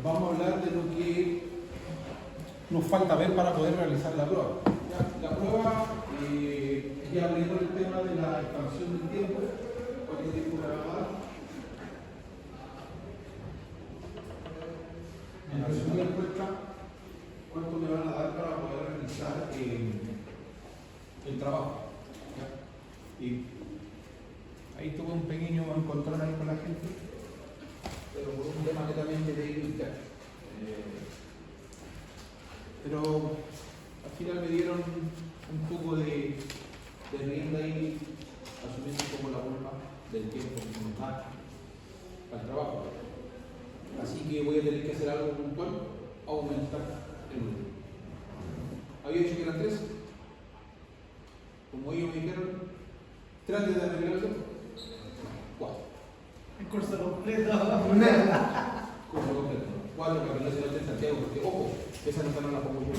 vamos a hablar de lo que nos falta ver para poder realizar la prueba. Ya, la prueba, ya abriendo el tema de la expansión del tiempo, ¿cuánto tiempo me va a dar? En resumida cuenta, ¿cuánto me van a dar para poder realizar el trabajo? ¿Ya? Y ahí tuve un pequeño encontrón ahí con la gente, pero por un tema netamente de interno. Pero al final me dieron un poco de rienda ahí, asumiendo como la culpa del tiempo que nos da al trabajo. Así que voy a tener que hacer algo puntual, aumentar el número. Había dicho que eran 3. Como ellos me dijeron, trate de arreglarlo. 4. El curso completo. Curso completo. 4 para que no se note en Santiago, porque ojo, esa nota no la pongo yo,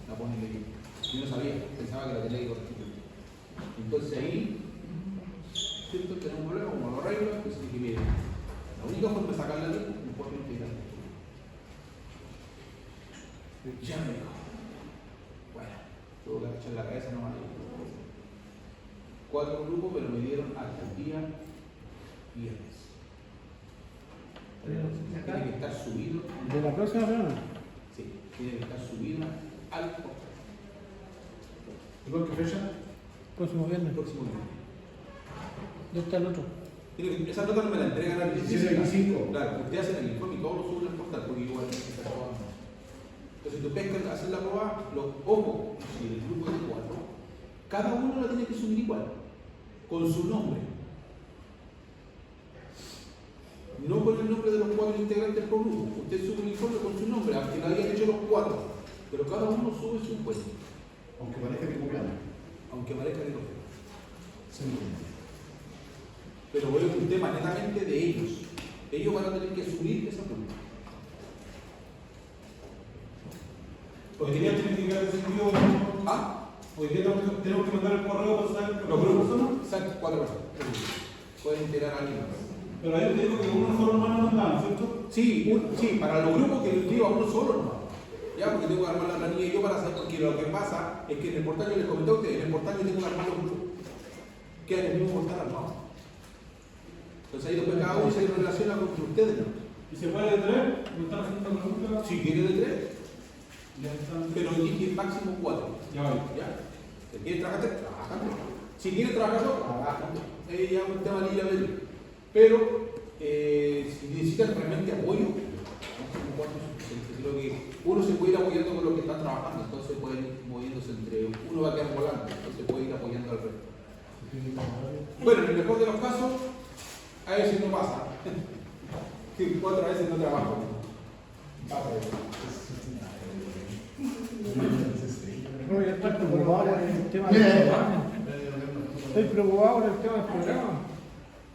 la pone el equipo. Yo no sabía, pensaba que la tenía que corregir. Entonces ahí, ¿cierto? Tenemos un problema, como lo arreglo, entonces dije, mire, la única forma de sacarla de ahí, no puedo integrar. Ya me dijo. Bueno, tuve que echar la cabeza nomás. 4 grupos, pero me dieron hasta el día viernes. Tiene que estar subido. ¿De la próxima semana? Sí, tiene que estar subido al portal. ¿Y por qué fecha? Próximo El viernes. próximo viernes. ¿Dónde está el otro? Esa nota no me la entregan al 17-25. Claro, ustedes hacen el informe y todos lo suben al portal, porque igual está todo. Entonces, tú pescas, hacer la prueba, los ojos, si el grupo es de 4, cada uno la tiene que subir igual, con su nombre. No con el nombre de los 4 integrantes por grupo. Usted sube un informe con su nombre, aunque no hayan hecho los 4, pero cada uno sube su puesto, Aunque parezca que copiamos. aunque parezca que no. Sí. Pero es un tema netamente de ellos. Ellos van a tener que subir esa prueba. Hoy día tienen que quedar decidido. ¿Ah? Hoy día tenemos que mandar el correo para saber Los grupos. Exacto, 4 personas. Pueden integrar a alguien más. Pero ahí te digo que uno solo no lo mandaban, ¿cierto? Sí, sí, para los grupos que les digo a uno solo nomás. Ya, porque tengo que armar la planilla yo para saber, porque lo que pasa es que en el portal yo les comenté a ustedes, en el portal yo tengo que armar los grupos. Queda en el mismo portal armado. Entonces ahí después cada uno se relaciona con ustedes, ¿no? ¿Y se puede detener? ¿No están haciendo preguntas? Si quiere de 3, Ya están. pero dije máximo 4. Ya va. ¿Ya? Si quiere trabajar 3, trabajan 3. Si quiere trabajar 2, trabajan 2. Ya un tema libre a ver. Pero si necesitan realmente apoyo, creo que uno se puede ir apoyando con los que están trabajando, entonces pueden ir moviéndose entre uno va a quedar volando, entonces puede ir apoyando al resto. Bueno, en el mejor de los casos, a veces no pasa. Que 4 veces no trabajo. Pasa eso. Roy, estoy preocupado por el tema del programa. Estoy preocupado por el tema del programa.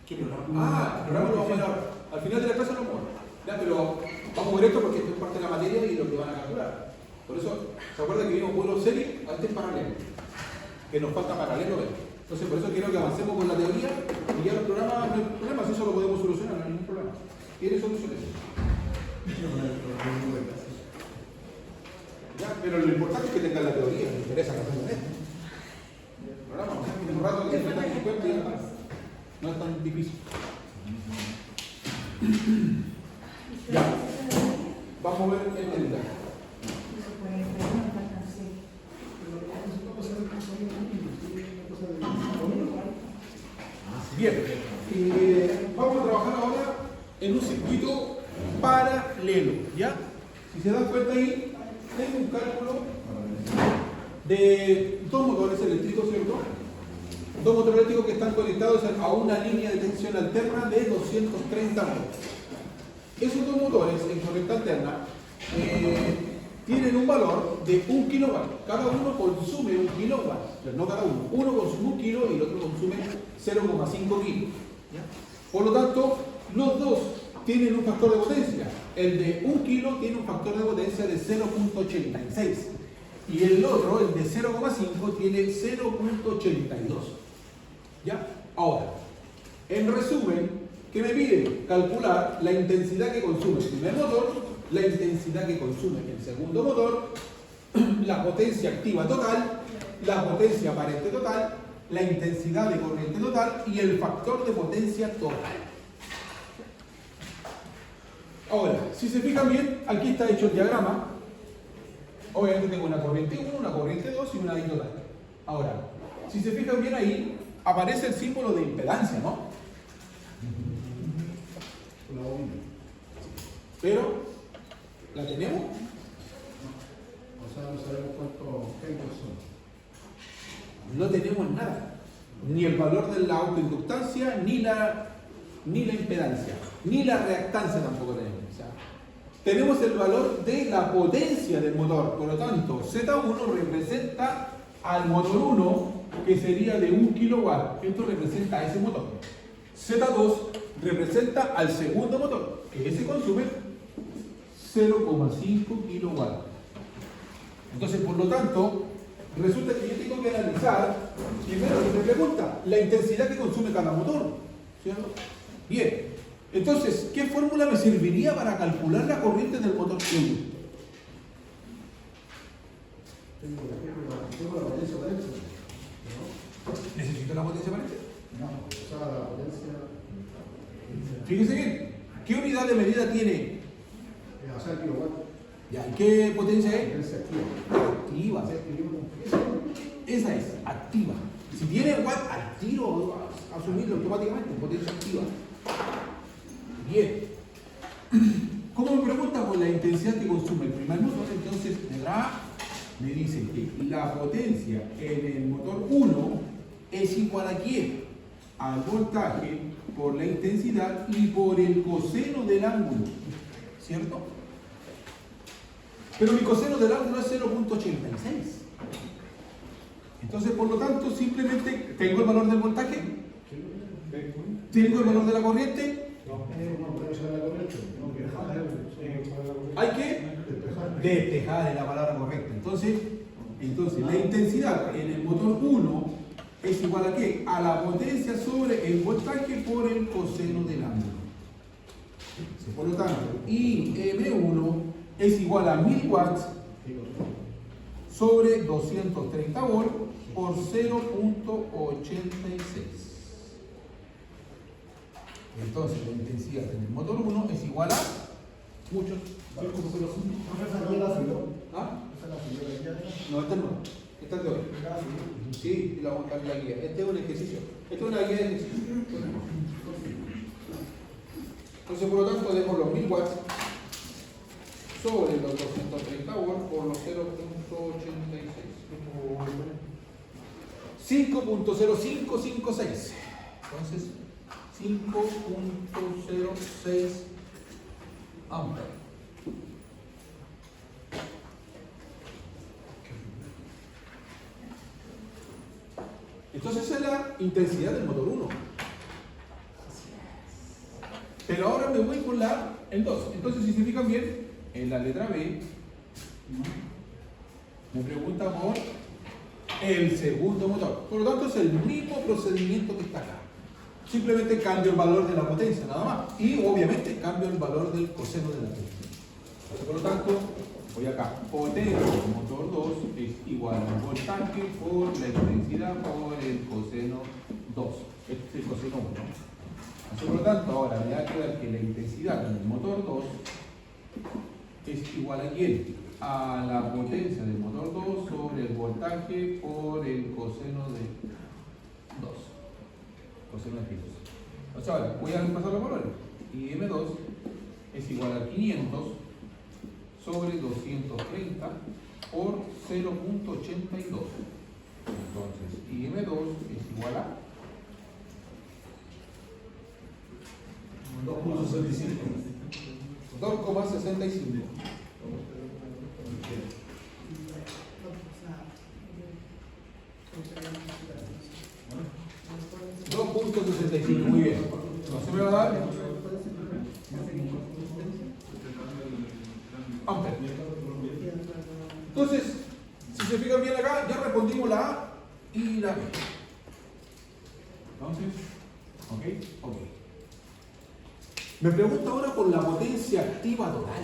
¿Qué programa? Ah, el programa lo vamos a ver ahora. Al final de la clase lo vamos a ver. Ya, pero vamos a ver esto porque esto es parte de la materia y lo que van a calcular. Por eso, ¿se acuerdan que vimos vuelo serie? Este es paralelo. Que nos falta paralelo ver. Entonces, por eso quiero que avancemos con la teoría y ya los programas, no hay problemas, eso lo podemos solucionar, no hay ningún problema. Tiene soluciones. Ya, pero lo importante es que tengan la teoría, me interesa que aprendan esto. El programa, un rato que se metan 50 y ya está. No es tan difícil. Ya. Vamos a ver el detalle. Bien. Vamos a trabajar ahora en un circuito paralelo. ¿Ya? Si se dan cuenta ahí, tengo un cálculo de 2 motores eléctricos, ¿cierto? 2 motores eléctricos que están conectados a una línea de tensión alterna de 230 volts. Esos 2 motores en corriente alterna tienen un valor de 1 kilowatt. Cada uno consume 1 kilowatt. No cada uno. Uno consume 1 kilo y el otro consume 0,5 kilos. ¿Ya? Por lo tanto, los dos tienen un factor de potencia. El de 1 kilo tiene un factor de potencia de 0,86. Y el otro, el de 0,5, tiene 0,82. ¿Ya? Ahora, en resumen, ¿qué me piden? Calcular la intensidad que consume el primer motor, la intensidad que consume el segundo motor, la potencia activa total, la potencia aparente total, la intensidad de corriente total y el factor de potencia total. Ahora, si se fijan bien, aquí está hecho el diagrama. Obviamente tengo una corriente 1, una corriente 2 y una I total. Ahora, si se fijan bien ahí, aparece el símbolo de impedancia, ¿no? Una bobina. Pero, ¿la tenemos? O sea, no sabemos cuántos kV son. No tenemos nada. Ni el valor de la autoinductancia, ni la impedancia, ni la reactancia tampoco tenemos. O sea, tenemos el valor de la potencia del motor. Por lo tanto, Z1 representa al motor 1, que sería de 1 kW. Esto representa a ese motor. Z2 representa al segundo motor, que ese consume 0,5 kW. Entonces, por lo tanto, resulta que yo tengo que analizar, primero que me pregunta, la intensidad que consume cada motor, ¿cierto? Bien, entonces, ¿qué fórmula me serviría para calcular la corriente del motor 1? Tengo la potencia aparente. ¿No? ¿Necesito la potencia aparente? No. O sea, la potencia. Fíjese bien, ¿qué unidad de medida tiene? O sea, el kilowatt. Ya, ¿qué potencia es? Potencia activa. Activa. O sea, que yo- Esa es, activa. Si tiene watt, al tiro, asumirlo automáticamente, potencia activa. Bien. ¿Cómo me pregunta por la intensidad que consume el primer motor? Entonces, me dice que la potencia en el motor 1 es igual a ¿quién? Al voltaje por la intensidad y por el coseno del ángulo. ¿Cierto? Pero mi coseno del ángulo es 0,86. Entonces, por lo tanto, simplemente tengo el valor del voltaje, tengo el valor de la corriente, No puede ser la corriente. No, que dejar. hay que despejar en la palabra correcta. Entonces, la intensidad en el motor 1 es igual a ¿qué? A la potencia sobre el voltaje por el coseno del ángulo. Por lo tanto, IM1 es igual a 1000 watts sobre 230 volts por 0,86. Entonces la intensidad en el motor 1 es igual a muchos. ¿Ah? No, este no. Este es de hoy. Sí, la guía. Este es un ejercicio. Este es una guía de ejercicio. Entonces, por lo tanto, demos los 1000 watts sobre los 230 volts por los 0,86. 5.0556. Entonces, 5.06 amperes. Entonces, esa es la intensidad del motor 1. Pero ahora me voy con el 2. Entonces, si se fijan bien, en la letra B, me pregunta por el segundo motor. Por lo tanto, es el mismo procedimiento que está acá. Simplemente cambio el valor de la potencia, nada más. Y obviamente cambio el valor del coseno de la potencia. Entonces, por lo tanto, voy acá. Potencia del motor 2 es igual al voltaje por la intensidad por el coseno 2. Este es el coseno 1. Entonces, por lo tanto, ahora me va a quedar que la intensidad en el motor 2 es igual a ¿quién? A la potencia del motor 2 sobre el voltaje por el coseno de 2. Coseno de 2. O sea, ahora voy a repasar los valores. Y M2 es igual a 500 sobre 230 por 0,82. Entonces, IM2 es igual a 2,65. 2,65, muy bien. ¿No se me va a dar? Amper. Entonces, si se fijan bien acá, ya respondimos la A y la B. Entonces, ok. Me pregunta ahora por la potencia activa total.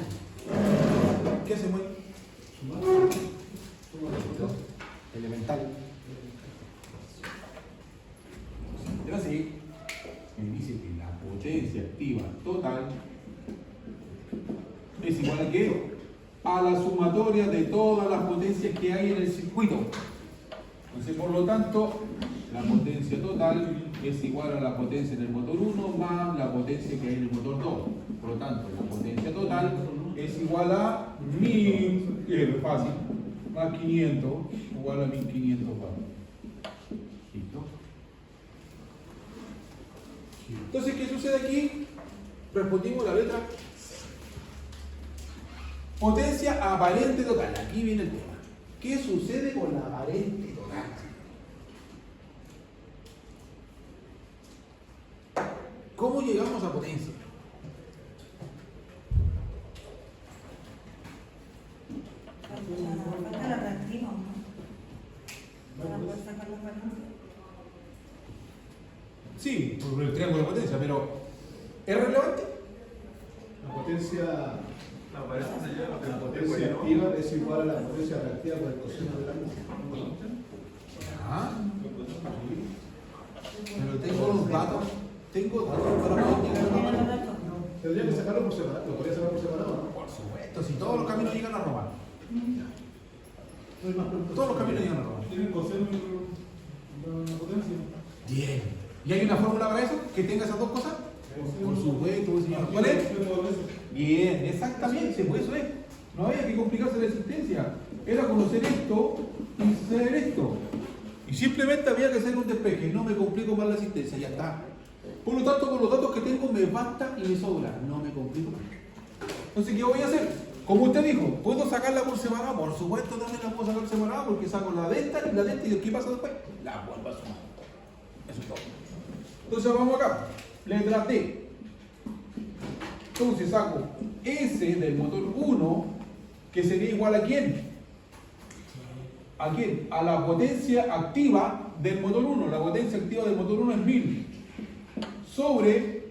¿qué hacemos ahí? Elemental. Entonces así, me dice que la potencia activa total es igual a ¿qué? A la sumatoria de todas las potencias que hay en el circuito. Entonces, por lo tanto, la potencia total es igual a la potencia en el motor 1 más la potencia que hay en el motor 2. Por lo tanto, la potencia total es igual a 1000, que es fácil, más 500, igual a 1500 watts. ¿Listo? Entonces, ¿qué sucede aquí? Respondimos la letra potencia aparente total. Aquí viene el tema. ¿Qué sucede con la aparente total? ¿Cómo llegamos a potencia? Falta la reactiva, ¿no? Para poder sacar la variante. Sí, por el triángulo de potencia, pero ¿es relevante? La potencia La activa es igual a la potencia reactiva por el coseno de la luz. Ah, pero tengo los datos. Tengo datos para poder llegar a ¿Tiene Roma. los datos? Tendría que sacarlo por separado, lo podría sacar por separado, ¿no? Por supuesto, si todos los caminos llegan a Roma. No hay más preguntas. Todos los caminos llegan a Roma. Tiene el coseno y la potencia. Bien. ¿Y hay una fórmula para eso? ¿Que tenga esas dos cosas? Por supuesto, señor. ¿Cuál es? Bien, exactamente, pues eso es. No había que complicarse la existencia. Era conocer esto y saber esto. Y simplemente había que hacer un despeje. No me complico más la existencia, ya está. Por lo tanto, con los datos que tengo me basta y me sobra. No me complico más. Entonces, ¿qué voy a hacer? Como usted dijo, ¿puedo sacarla por separado? Por supuesto, también la puedo sacar separada porque saco la de esta y la de esta. ¿Y qué pasa después? La vuelvo a sumar. Eso es todo. Entonces, vamos acá. Letra T. Entonces saco S del motor 1, que sería igual a ¿quién? ¿A quién? A la potencia activa del motor 1. La potencia activa del motor 1 es 1000 sobre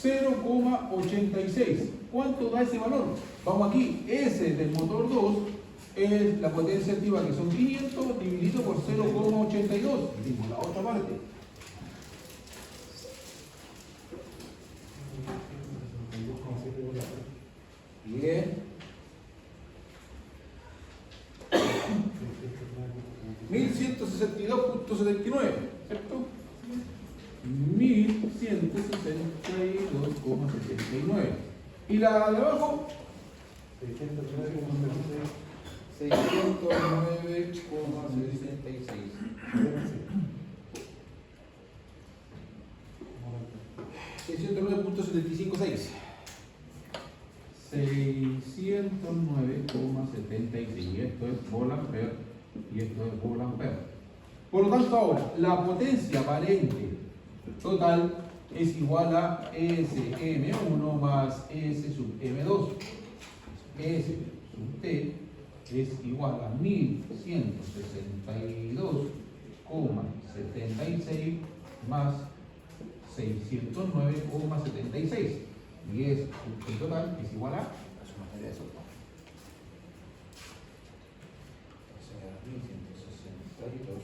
0,86. ¿Cuánto da ese valor? Vamos aquí. S del motor 2 es la potencia activa, que son 500 dividido por 0,82. Dimos la otra parte. Bien. 1162.79, ¿cierto? 1162,79. ¿Y la de abajo? 609,66. 609.756. 609,76. Esto es volt-ampere y esto es volt-ampere. Por lo tanto, ahora, la potencia aparente total es igual a SM1 más S sub M2. S sub T es igual a 1162,76 más 609,76. Y es el total es igual a la sumatoria de esos dos. O sea, 1162.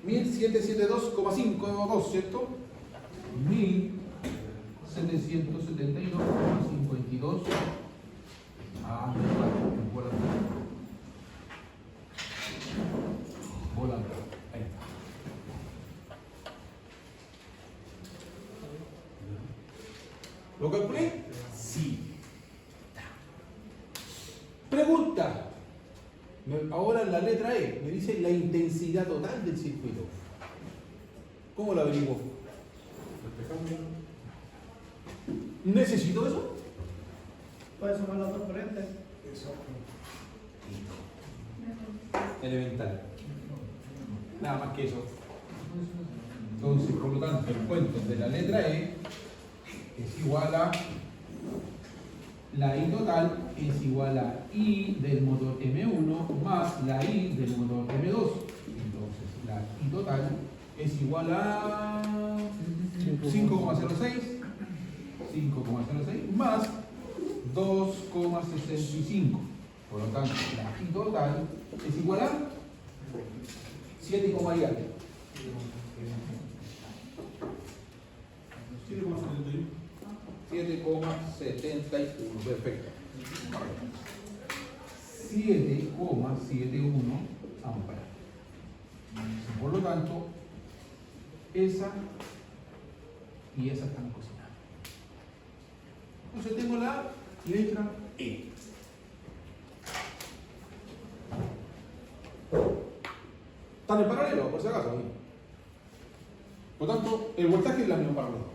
1772,52, ¿cierto? 1772,52. Ah, volando. Ahí está. ¿Lo calculé? Sí. Pregunta. Ahora en la letra E me dice la intensidad total del circuito. ¿Cómo la averiguo? ¿Necesito eso? Puedes sumar las dos corrientes. Elemental. Nada más que eso. Entonces, por lo tanto, el cuento de la letra E es igual a la I total es igual a I del motor M1 más la I del motor M2. Entonces, la I total es igual a 5,06 más 2,65. Por lo tanto, la Pi total es igual a 7, y algo. 7,71. Perfecto. 7,71 amperes. Por lo tanto, esa y esa están cocinadas. Entonces tengo la letra E. Están en paralelo, por si acaso. ¿Sí? Por lo tanto, el voltaje es la misma para los dos.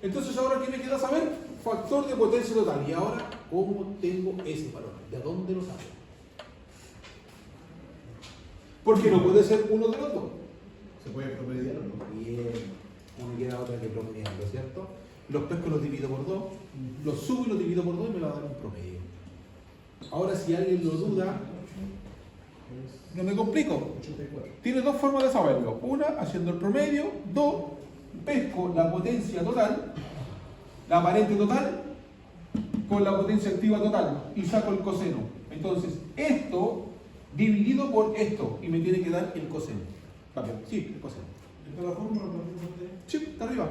Entonces, ahora, ¿qué me queda saber? Factor de potencia total. Y ahora, ¿cómo tengo ese valor? ¿De dónde lo saco? Porque no puede ser uno de los dos. ¿Se puede promediar o no? Bien. Uno queda otra que promediarlo, ¿cierto? Los pesco los divido por 2, los subo y los divido por 2 y me lo va a dar un promedio. Ahora, si alguien lo duda, no me complico. 84. Tiene dos formas de saberlo. Una, haciendo el promedio. Dos, pesco la potencia total, la aparente total, con la potencia activa total y saco el coseno. Entonces, esto dividido por esto y me tiene que dar el coseno. ¿Rápido? Sí, el coseno. ¿Esta es la fórmula para que Sí, está arriba.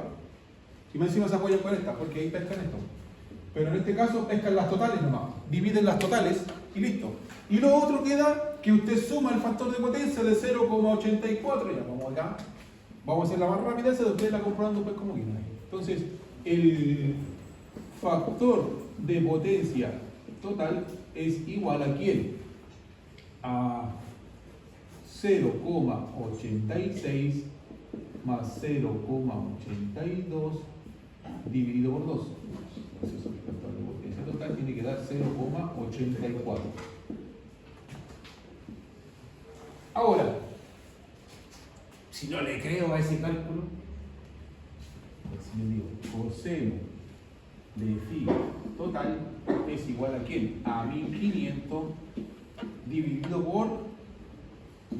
Y más encima se apoyan con esta, porque ahí pescan esto. Pero en este caso pescan las totales nomás. Dividen las totales y listo. Y lo otro queda que usted suma el factor de potencia de 0,84. Ya vamos acá. Vamos a hacer la más rápida, esa de ustedes la comprobando pues como quieran. Entonces, el factor de potencia total es igual a ¿quién? A 0,86 más 0,82 dividido por 2. Entonces, el factor de potencia total tiene que dar 0,84. Ahora, si no le creo a ese cálculo, pues le digo coseno de phi total es igual a ¿quién? A 1500 dividido por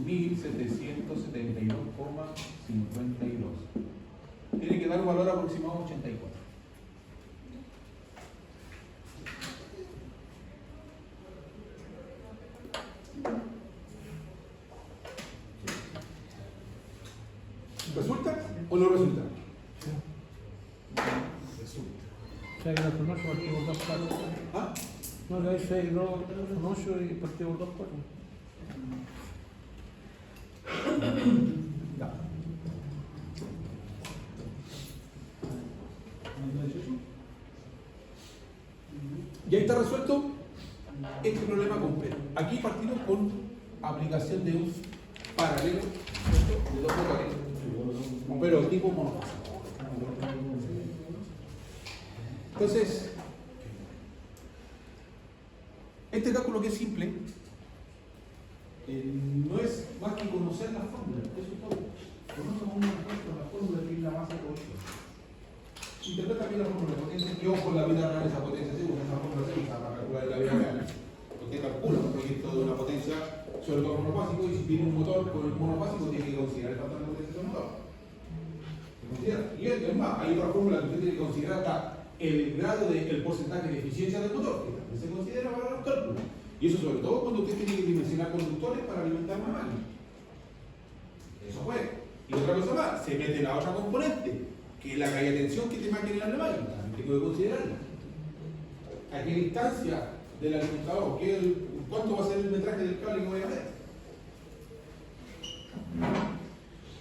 1772,52. Tiene que dar un valor aproximado de 84. ¿Resulta o no resulta? Resulta. 6 grados por 8 partido por 2 4. ¿Ah? No, le hay 6 grados por 8 y partido por 2 4. Ya. Y ahí está resuelto este problema completo. Aquí partimos con aplicación de un paralelo, ¿cierto?, de dos motores, pero tipo monofásico. Entonces, este cálculo que es simple, no es más que conocer la fórmula, eso es todo. Conozco la fórmula que es la base de todo esto. Interpreta bien la fórmula de potencia, que ojo en la vida real esa potencia se usa, esa fórmula se usa para calcular en la vida real. Usted calcula un proyecto de una potencia sobre todo monofásico, y si tiene un motor con el monofásico tiene que considerar el factor de potencia del motor. ¿Se considera? Y es más, hay otra fórmula que usted tiene que considerar acá, el grado el porcentaje de eficiencia del motor, que también se considera para los cálculos. Y eso sobre todo cuando usted tiene que dimensionar conductores para alimentar una máquina. Eso fue. Y otra cosa más, se mete la otra componente, que es la caída de tensión que te máquina en la máquina. También tengo que considerarla. ¿A qué distancia del alimentador? ¿Cuánto va a ser el metraje del cable que voy a meter?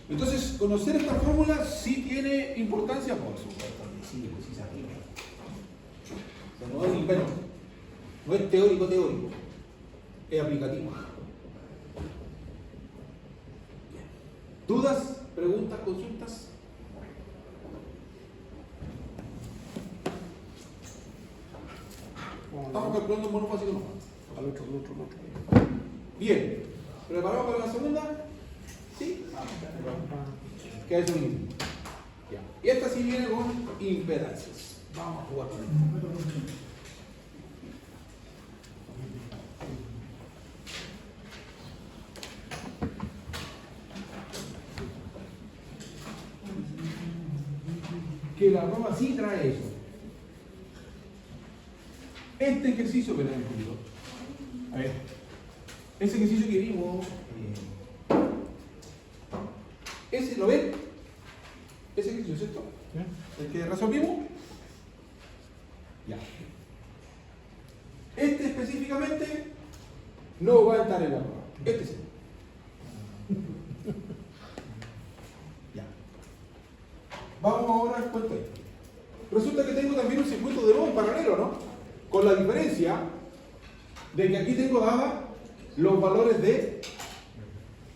Entonces, conocer esta fórmula sí tiene importancia, por supuesto, sí, pues sí se aplica. O sea, no es invento, no es teórico, es aplicativo. ¿Dudas? ¿Preguntas? ¿Consultas? Estamos calculando un monofásico nomás. Al otro. Bien. ¿Preparado para la segunda? ¿Sí? ¿Qué es eso mismo? Ya. Y esta sí viene con impedancias. Vamos a jugar con esto. que la prueba sí trae eso. Este ejercicio que les he incluido. A ver, ese ejercicio que vimos, ese, ¿lo ven? Ese ejercicio, ¿cierto? El que resolvimos. Ya. Este específicamente no va a estar en la prueba. Este sí. Ya. Vamos ahora al cuento. Resulta que tengo también un circuito de nuevo en paralelo, ¿no? Con la diferencia de que aquí tengo dadas los valores de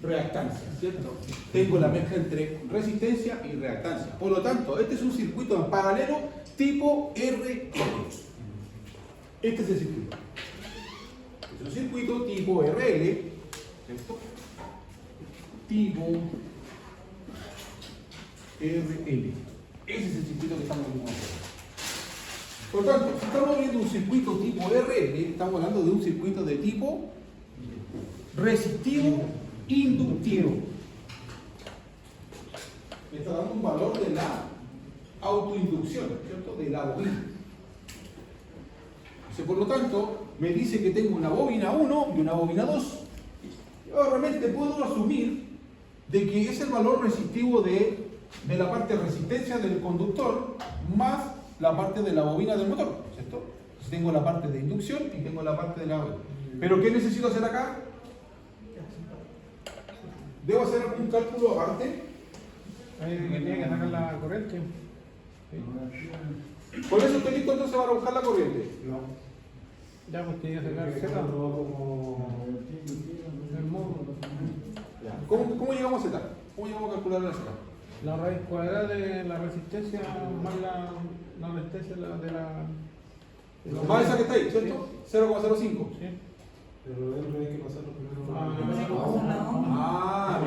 reactancia, ¿cierto? Tengo la mezcla entre resistencia y reactancia. Por lo tanto, este es un circuito en paralelo tipo RL. Este es el circuito. Es un circuito tipo RL, ¿cierto? Tipo RL. Ese es el circuito que estamos viendo. Por lo tanto, si estamos viendo un circuito tipo RL, estamos hablando de un circuito de tipo resistivo inductivo. Me está dando un valor de la autoinducción, ¿cierto? De la bobina. Por lo tanto, me dice que tengo una bobina 1 y una bobina 2. Yo realmente puedo asumir de que es el valor resistivo de la parte de resistencia del conductor más la parte de la bobina del motor, ¿cierto? Entonces tengo la parte de inducción y tengo la parte de la bobina. ¿Pero qué necesito hacer acá? ¿Debo hacer algún cálculo aparte? Tiene que sacar la corriente. Por eso estoy listo entonces para buscar la corriente. Ya, pues tiene que sacar Z. El módulo. ¿Cómo llegamos a Z? ¿Cómo llegamos a calcular la Z? La raíz cuadrada de la resistencia más la resistencia de la... Más esa que está ahí, ¿cierto? 0,05. Sí. Pero dentro hay que pasarlo primero.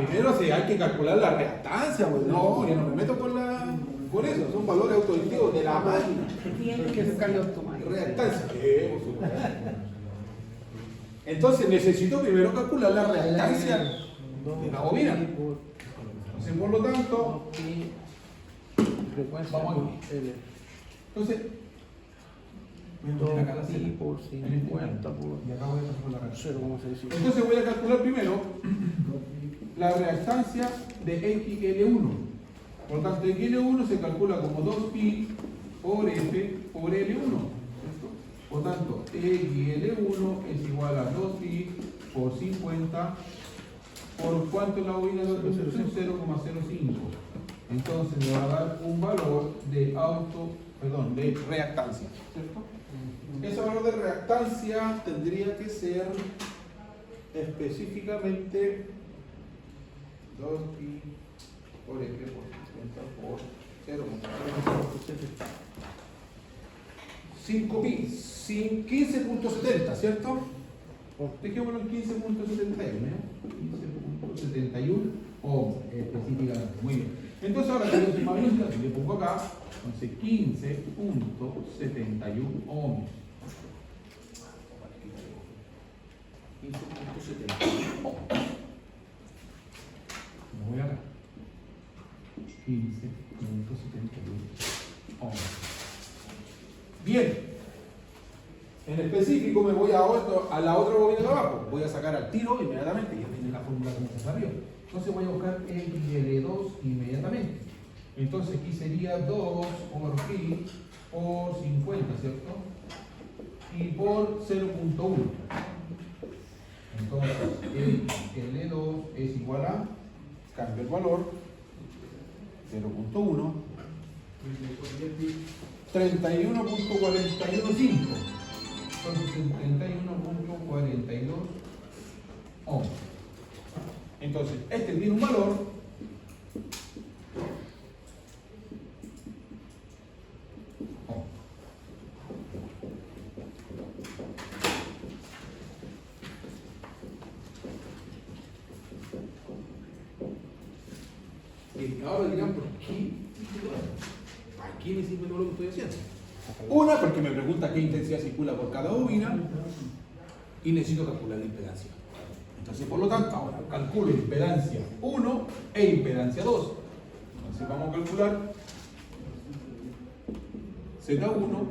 Primero sí, hay que calcular la reactancia, pues no, yo no me meto con eso, son valores autoinductivos de la máquina. Es que es cambio automático. Reactancia. Por supuesto. Entonces necesito primero calcular la reactancia de la bobina. Entonces, por lo tanto, vamos aquí. Entonces, 2pi por 50 por Y acá voy a pasar por la reacción. 0,65. entonces voy a calcular primero la reactancia de XL1. Por lo tanto, XL1 se calcula como 2pi por F por L1. ¿Cierto? Por lo tanto, XL1 es igual a 2pi por 50 por cuánto es la bobina de 0,05. Entonces me va a dar un valor de de reactancia. ¿Cierto? Ese valor de reactancia tendría que ser específicamente 2pi por F por 50 por 0,5pi, 15.70, ¿cierto? Dejémoslo en 15.71, 15.71 ohms específicamente. Muy bien. Entonces ahora que yo más bien le pongo acá, entonces 15.71 ohms. 15.71 ohms. Me voy acá. 15.71 ohms. Bien. En específico me voy a la otra bobina de abajo. Voy a sacar al tiro inmediatamente. Ya tiene la fórmula como está arriba. Entonces voy a buscar XL2 inmediatamente. Entonces aquí sería 2 por pi por 50, ¿cierto? Y por 0.1. Entonces L2 es igual a, cambio el valor, 0.1, 31.415. Entonces 31.42 ohms. Entonces, este tiene un valor ohm. Y ahora dirán, ¿por qué? ¿Para qué me sirve todo lo que estoy haciendo? Una, porque me pregunta qué intensidad circula por cada bobina y necesito calcular la impedancia. Entonces, por lo tanto, ahora calculo impedancia 1 e impedancia 2. Entonces vamos a calcular Z1.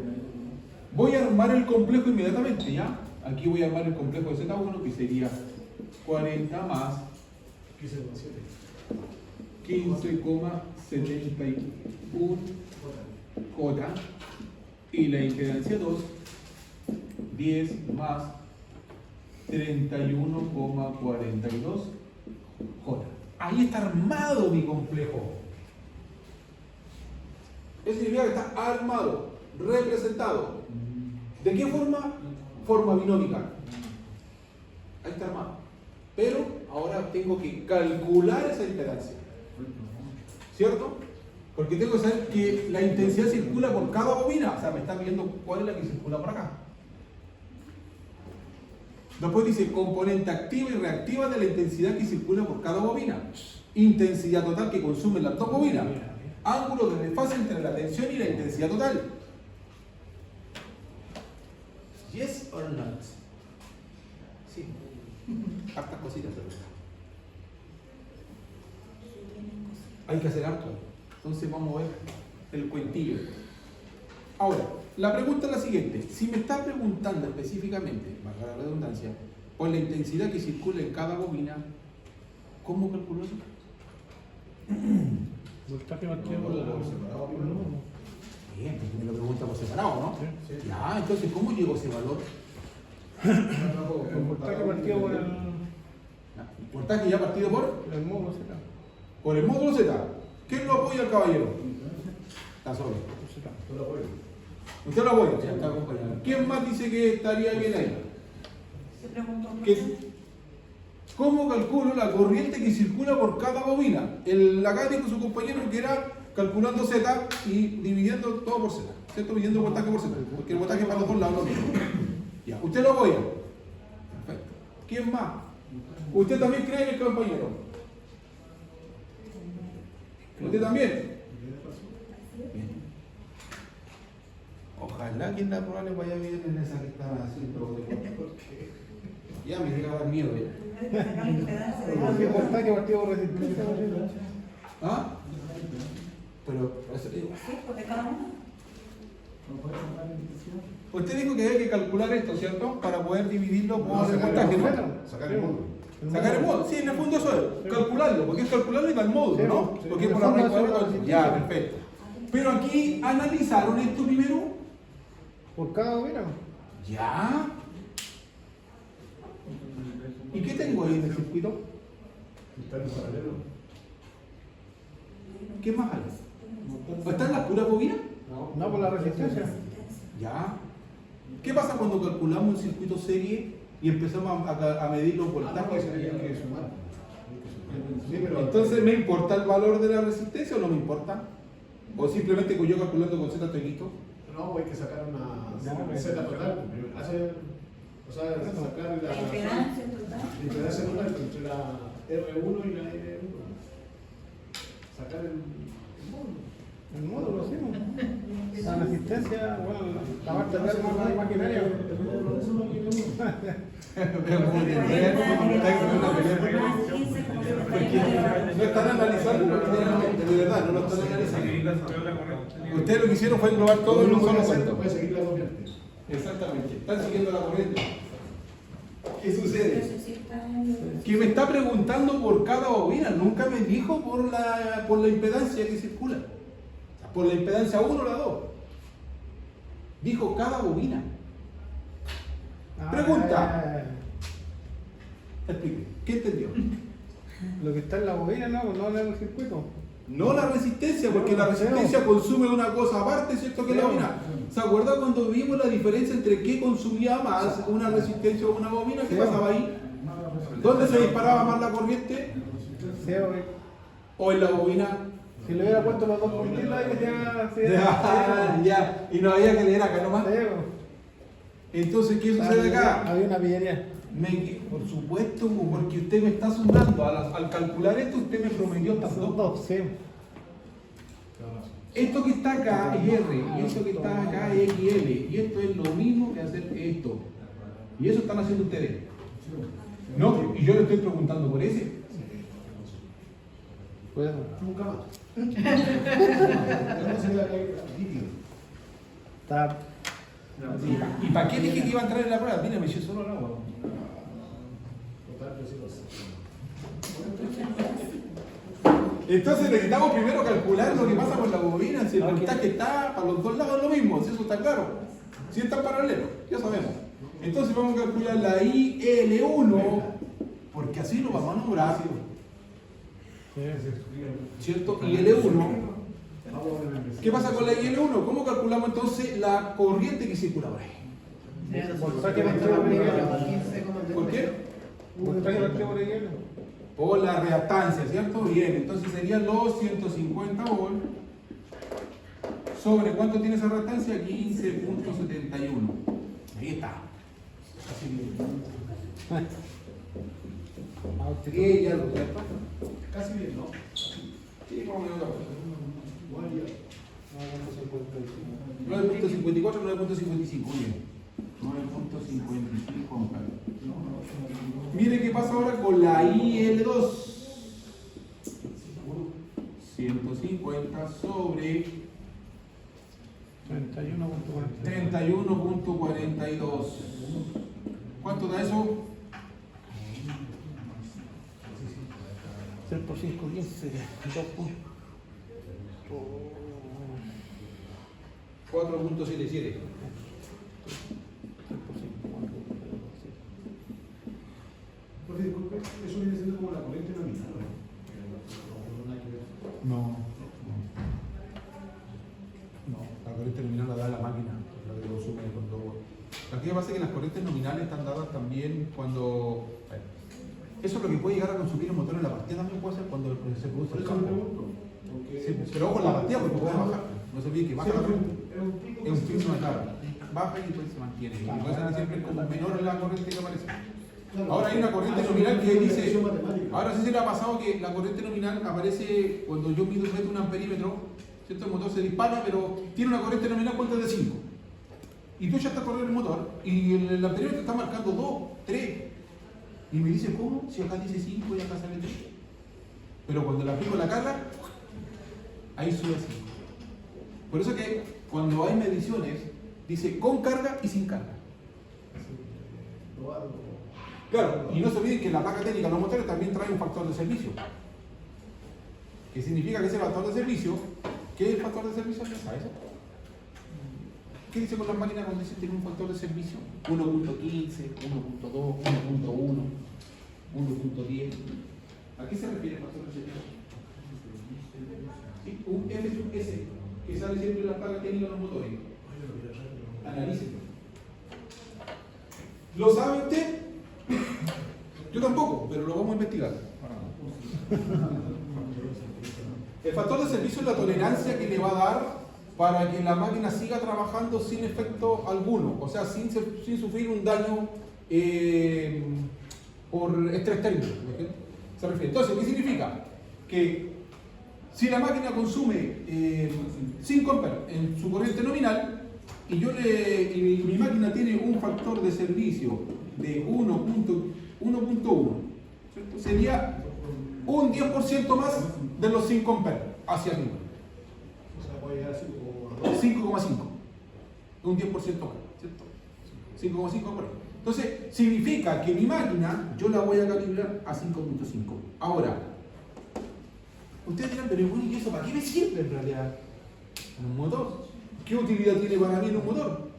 Voy a armar el complejo inmediatamente, ¿ya? Aquí voy a armar el complejo de Z1, que sería 40 más 15,71 J. Y la impedancia 2, 10 más 31,42 J. Ahí está armado mi complejo. Eso significa que está armado, representado. ¿De qué forma? Forma binómica. Ahí está armado. Pero ahora tengo que calcular esa impedancia. ¿Cierto? Porque tengo que saber que la intensidad circula por cada bobina. O sea, me está pidiendo cuál es la que circula por acá. Después dice componente activa y reactiva de la intensidad que circula por cada bobina. Intensidad total que consumen las dos bobinas. Ángulo de desfase entre la tensión y la intensidad total. Yes or not? Sí. Hartas cositas. Hay que hacer harto. Entonces vamos a ver el cuentillo. Ahora, la pregunta es la siguiente. Si me está preguntando específicamente, valga la redundancia, por la intensidad que circula en cada bobina, ¿cómo calculo eso? Voltaje partido por Bien, pues me lo pregunta por separado, ¿no? Sí. Ya, entonces, ¿cómo llegó ese valor? el voltaje partido por el Voltaje ya partido por módulo Z. por el módulo Z. ¿Quién lo apoya al caballero? Está solo. Usted lo apoya, ya está acompañado. ¿Quién más dice que estaría bien ahí? Se preguntó por ¿Qué? qué. ¿Cómo calculo la corriente que circula por cada bobina? Acá dijo su compañero que era calculando Z y dividiendo todo por Z. ¿Cierto? Dividiendo el voltaje por Z. Porque el voltaje para los dos lados no mismo. Ya, ¿usted lo apoya? Perfecto. ¿Quién más? ¿Usted también cree en el compañero? ¿Usted también? Bien. Ojalá que en la prueba le vaya bien en esa que está haciendo de ya me llega a dar miedo ya. Hay que sacar la impedancia de ¿Por qué la- voltaje partido por resistencia? ¿Ah? Pero, eso digo. Sí, porque cada uno. Usted dijo que hay que calcular esto, ¿cierto? Para poder dividirlo por el sacar voltaje, el ¿no? módulo. Sacar el módulo. Sacar el módulo. Sí, en el fondo eso es. Calcularlo, porque es calcularlo y da el módulo, Sí, ¿no? sí. Porque En por el la raíz fondo eso cuadrada. es Ya, la perfecto. Pero aquí analizaron esto primero. Por cada bobina. Ya. ¿Y qué tengo ahí en el circuito? Está en paralelo. ¿Qué más hay? ¿Están las puras bobinas? No, por la resistencia. Ya. ¿Qué pasa cuando calculamos un circuito serie y empezamos a medir los voltajes? Hay que sumar. Sí, pero Entonces, ¿me importa el valor de la resistencia o no me importa? ¿O simplemente que yo calculando con Z estoy listo? no, hay que sacar una No, Z total. Hacer, o sea, sacar La impedancia total. la impedancia total entre la R1 y la R1. Sacar el módulo. El módulo, sí. La resistencia, bueno, la parte de arma más imaginaria. No están analizando literalmente, de verdad, no lo están analizando. Ustedes lo que hicieron fue englobar todo en un solo cuento. Puede seguir la corriente. Exactamente, están siguiendo la corriente. ¿Qué sucede? Eso sí está en- Que me está preguntando por cada bobina, nunca me dijo por la impedancia que circula. Por la impedancia 1 o la 2. Dijo cada bobina. Pregunta. Explique, ¿qué entendió? Lo que está en la bobina, no en el circuito. No la resistencia, porque la resistencia consume una cosa aparte, ¿cierto? Que la bobina. ¿Se acuerda cuando vimos la diferencia entre qué consumía más una resistencia o una bobina? ¿Qué pasaba ahí? ¿Dónde se disparaba más la corriente? Sí, porque ¿O en la bobina? si le hubiera puesto los dos puntitos ahí, que Ya, ya, y no había que leer acá nomás. Entonces, ¿qué sucede acá? Había una pillería. Por supuesto, porque usted me está sumando. Al calcular esto, usted me prometió estas Son dos. dos, sí. Esto que está acá es R, y esto que está acá es XL, y esto es lo mismo que hacer esto. Y eso están haciendo ustedes. No, y yo le estoy preguntando por ese. Pues, Nunca más. Entonces, líquido. Está. ¿Y para qué dije que iba a entrar en la prueba? Mira, me eché solo el agua. Total preciosa. Entonces necesitamos primero calcular lo que pasa con la bobina, si el voltaje está a los dos lados lo mismo, si eso está claro. Si está en paralelo, ya sabemos. Entonces vamos a calcular la IL1, porque así lo vamos a nombrar. ¿Cierto? IL1. ¿Qué pasa con la IL1? ¿Cómo calculamos entonces la corriente que circula por ahí? Voltaje eléctrico por IL. ¿Por qué? Voltaje eléctrico por IL. Por la reactancia, ¿cierto? Bien, entonces serían los 150 volts. ¿Sobre cuánto tiene esa reactancia? 15.71. Ahí está. Bien, ya lo ¿cierto? Casi bien, ¿no? Sí, vamos a ver otra cosa. Igual ya. 9.54, 9.55, bien. 9.55 amperes. Mire qué pasa ahora con la IL2. 150 sobre 31.42. ¿Cuánto da eso? 3 por 5, 15. 2 puntos. 4.77. Porque disculpe, eso viene siendo como la corriente nominal, ¿no? No, la corriente nominal la da la máquina, la que consume cuando. Aquí pasa que las corrientes nominales están dadas también cuando. Eso es lo que puede llegar a consumir el motor en la partida, también puede ser cuando se produce el campo. Sí, pero ojo en la partida porque puede bajar. No se olvide que baja la corriente. Es un pico de carga. Baja y después se mantiene. Y puede ser que siempre es como menor la corriente que aparece. Ahora hay una corriente nominal que dice. Ahora sí se le ha pasado que la corriente nominal aparece cuando yo meto un amperímetro, ¿cierto? El motor se dispara, pero tiene una corriente nominal cuenta de 5. Y tú ya estás corriendo el motor y el amperímetro está marcando 2, 3. Y me dice, ¿cómo? Si acá dice 5 y acá sale 3. Pero cuando le aplico la carga, ahí sube a 5. Por eso que cuando hay mediciones, dice con carga y sin carga. Claro, y no se olviden que la placa técnica de los motores también trae un factor de servicio. ¿Qué significa que ese factor de servicio? ¿Qué es el factor de servicio? ¿Ya sabes? ¿Qué dice con las máquinas cuando dice que tiene un factor de servicio? 1.15, 1.2, 1.1, 1.10. ¿A qué se refiere el factor de servicio? Sí, un F sub S, que sale siempre en la placa técnica de los motores. Analícenlo. ¿Lo sabe usted? Yo tampoco, pero lo vamos a investigar. El factor de servicio es la tolerancia que le va a dar para que la máquina siga trabajando sin efecto alguno, o sea, sin sufrir un daño por estrés térmico. Se refiere. Entonces, ¿qué significa? Que si la máquina consume 5 amperes en su corriente nominal y mi máquina tiene un factor de servicio de 1.1, sería un 10% más de los 5 amperes hacia arriba. O sea, puede llegar a 5,5. Un 10% más, ¿cierto? 5,5 por ahí. Entonces, significa que mi máquina yo la voy a calibrar a 5.5. Ahora, ustedes dirán, pero bueno, ¿y eso para qué me sirve en realidad? Un motor. ¿Qué utilidad tiene para mí en un motor?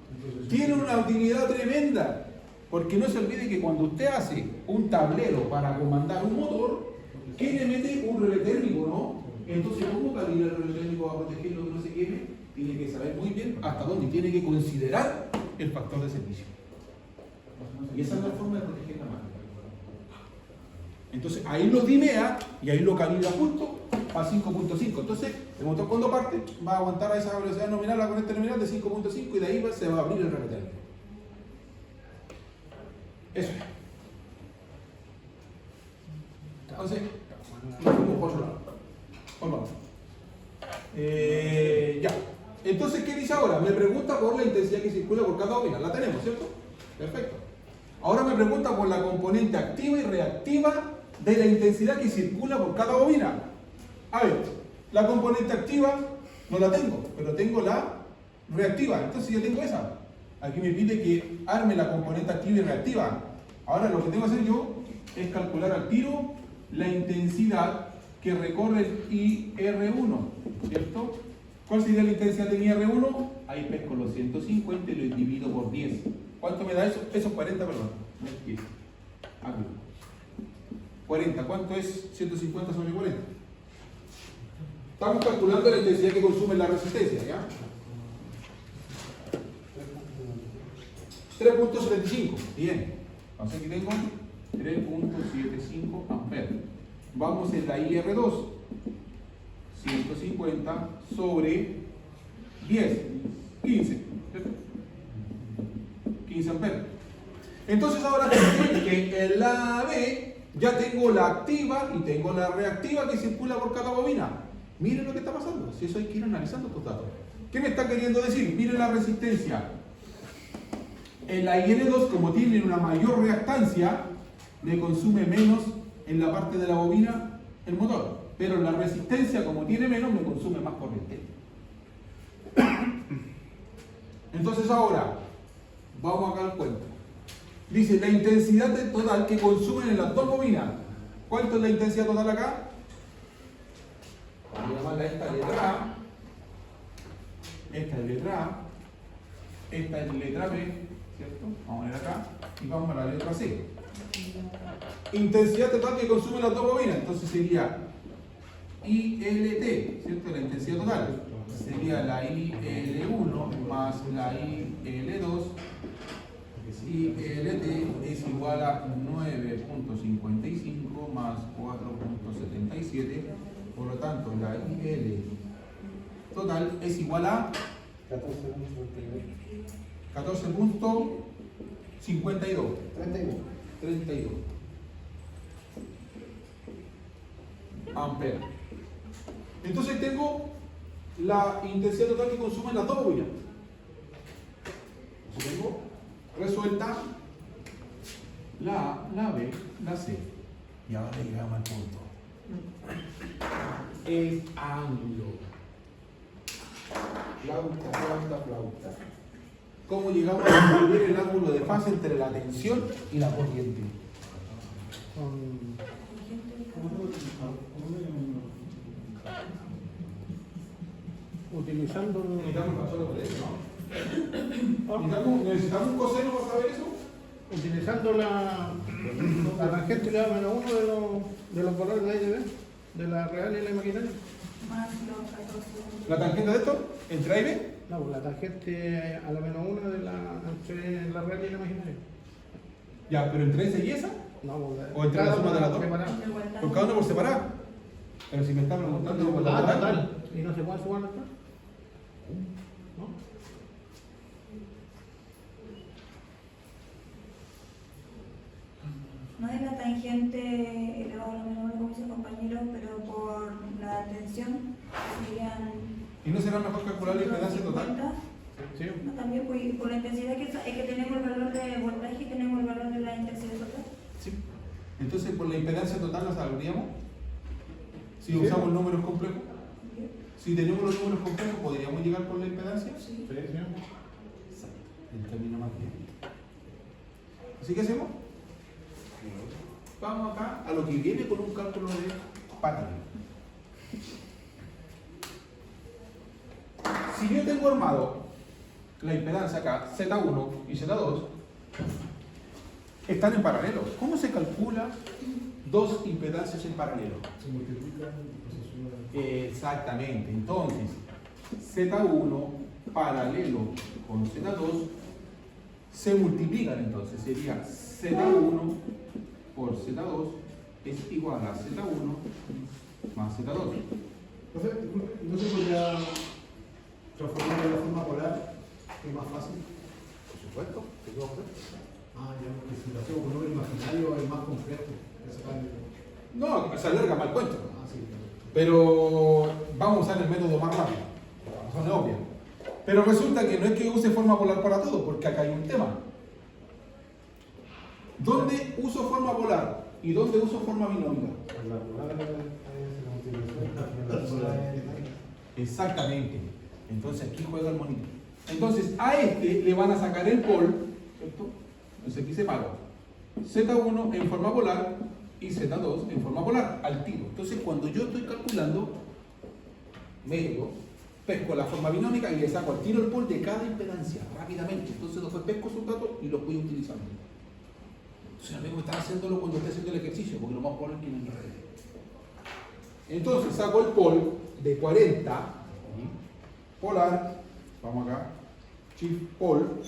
Tiene una utilidad tremenda. Porque no se olvide que cuando usted hace un tablero para comandar un motor, ¿qué le mete? Un relé térmico, ¿no? Entonces, ¿cómo calibrar el relé térmico para protegerlo que no se queme? Tiene que saber muy bien hasta dónde tiene que considerar el factor de servicio. Y esa es la forma de proteger la máquina. Entonces, ahí lo dimea y ahí lo calibra justo a 5.5. Entonces, el motor cuando parte va a aguantar a esa velocidad nominal, la corriente nominal de 5.5 y de ahí se va a abrir el relé térmico. Eso es. Entonces, nos fuimos por otro lado. Volvamos. Ya. Entonces, ¿qué dice ahora? Me pregunta por la intensidad que circula por cada bobina. La tenemos, ¿cierto? Perfecto. Ahora me pregunta por la componente activa y reactiva de la intensidad que circula por cada bobina. A ver, la componente activa no la tengo, pero tengo la reactiva. Entonces ya tengo esa. Aquí me pide que arme la componente activa y reactiva. Ahora lo que tengo que hacer yo es calcular al tiro la intensidad que recorre el IR1, ¿cierto? ¿Cuál sería la intensidad de mi IR1? Ahí pesco los 150 y lo divido por 10. ¿Cuánto me da eso? Eso es 40, perdón. No es 10. Aquí. 40. ¿Cuánto es 150 sobre 40? Estamos calculando la intensidad que consume la resistencia, ¿ya? 3.75. Bien. Entonces aquí tengo 3.75 amperes. Vamos en la IR2. 150 sobre 10. 15. ¿Cierto? 15 amperes. Entonces ahora tengo que en la AB ya tengo la activa y tengo la reactiva que circula por cada bobina. Miren lo que está pasando. Si eso hay que ir analizando estos datos. ¿Qué me está queriendo decir? Miren la resistencia. En la IN2, como tiene una mayor reactancia, me consume menos en la parte de la bobina el motor. Pero la resistencia, como tiene menos, me consume más corriente. Entonces ahora, vamos acá al cuento. Dice la intensidad total que consumen en las dos bobinas. ¿Cuánto es la intensidad total acá? Vamos a llamarla esta letra A. Esta es letra A. Esta es letra B, ¿cierto? Vamos a ver acá. Y vamos a la letra C. Intensidad total que consumen las dos bobinas. Entonces sería ILT, ¿cierto? La intensidad total. Sería la IL1 más la IL2. ILT es igual a 9.55 más 4.77. Por lo tanto, la IL total es igual a 14.52. 32 amperes. Entonces tengo la intensidad total que consumen las dos bobinas. Entonces tengo resuelta la A, la B, la C. Y ahora llegamos al punto. El ángulo. Flauta, flauta, flauta. ¿Cómo llegamos a descubrir el ángulo de fase entre la tensión y la corriente? Utilizando Necesitamos un solo por eso, ¿no? ¿Necesitamos un coseno para saber eso? utilizando la tangente de A-1 de los valores de A y de B, de la real y la imaginaria. Más los 14. ¿La tangente de esto? ¿Entre A y B? No, pues la tangente a la -1 de entre la real y la imaginaria. Ya, pero ¿entre esa y esa? No, pues, ¿O entre la suma de las dos? separada. ¿Por cada uno por separado? Pero si me están preguntando por la total. Total. ¿Y no se puede sumar la total? ¿No? No es la tangente elevado a la menor, como dice el compañero, pero por la tensión serían. ¿Y no será mejor calcular la impedancia total? 50. Sí. No, también por la intensidad que es que tenemos el valor de voltaje y tenemos el valor de la intensidad total. Sí. Entonces, por la impedancia total la sabríamos. Si Sí. usamos números complejos. Si tenemos los números complejos, ¿podríamos llegar por la impedancia? Sí. Sí. Exacto. El término más bien. ¿Así que hacemos? Vamos acá a lo que viene con un cálculo de paralelo. Si yo tengo armado la impedancia acá, Z1 y Z2, están en paralelo. ¿Cómo se calcula dos impedancias en paralelo? Se multiplican, pues se suma. Exactamente. Entonces, Z1 paralelo con Z2 se multiplican. Entonces sería Z1 por Z2 es igual a Z1 más Z2. No se podría transformar de la forma polar, que es más fácil. Por supuesto. ¿Qué puedo hacer? Ah, ya, porque si lo hacemos con un número imaginario es más complejo. No, se alarga mal cuento. Ah, sí, claro. Pero vamos a usar el método más rápido. La razón es obvia. Pero resulta que no es que use forma polar para todo, porque acá hay un tema. ¿Dónde uso forma polar y dónde uso forma binómica? La polar es la multiplicación. Exactamente. Entonces aquí juega el monito. Entonces a este le van a sacar el pol, ¿cierto? Entonces aquí separo Z1 en forma polar y Z2 en forma polar, al tiro. Entonces cuando yo estoy calculando, pesco la forma binómica y le saco al tiro el pol de cada impedancia, rápidamente. Entonces después pesco esos datos y los voy utilizando. Entonces no tengo que estar haciéndolo cuando esté haciendo el ejercicio, porque lo más probable es que me enrede. Entonces saco el pol de 40, polar, vamos acá, shift pol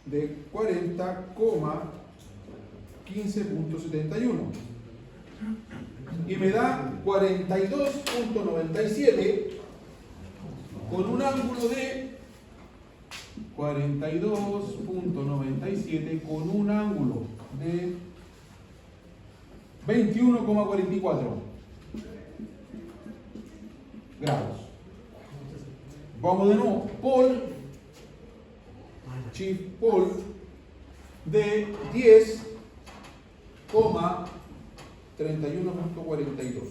de 40,15.71 y me da 42.97 con un ángulo de 42.97 con un ángulo de 21,44 grados. Vamos de nuevo, pol, shift pol de 10,31.42